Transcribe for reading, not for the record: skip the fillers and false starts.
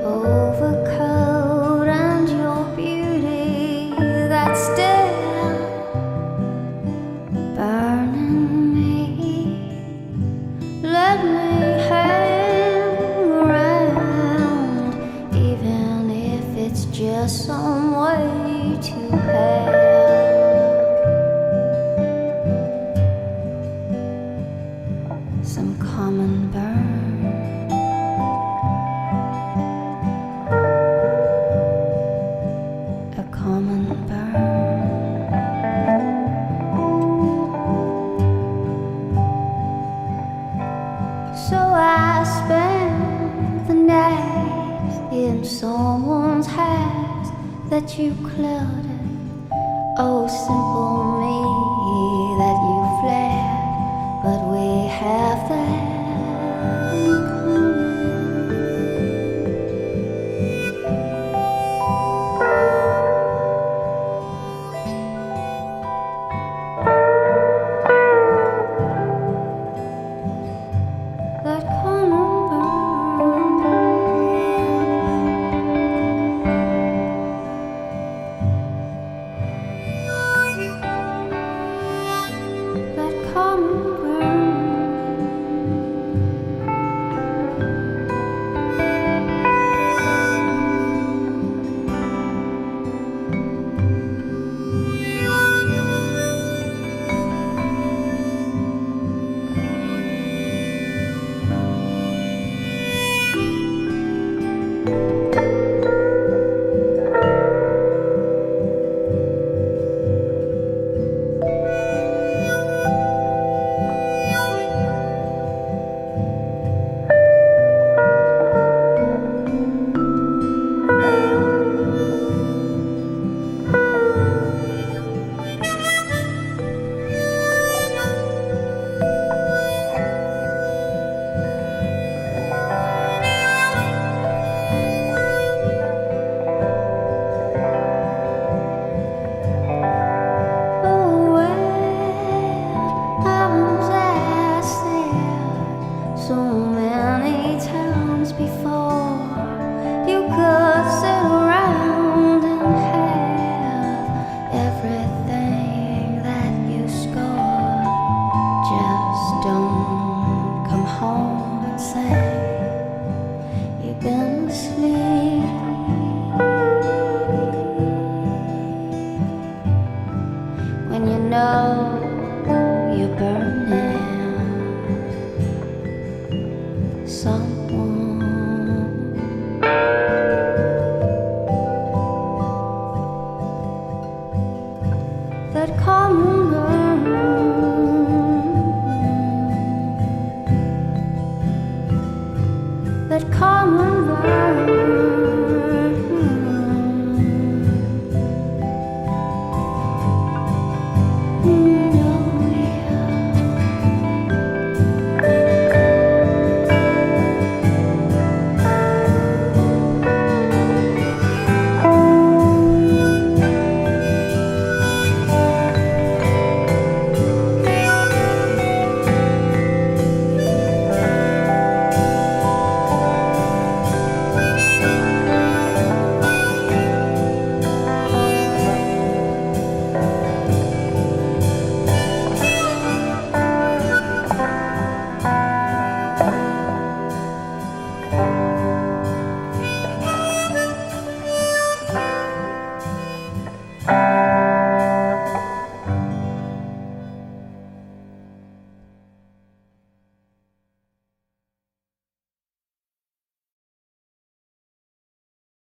overcoat and your beauty that's still burning me. Let me hang around, even if it's just some way to have some common burn. A common burn. So I spent the night in someone's house that you cluttered. Oh, simple me that you flared, but we have that. That common burn. That common burn.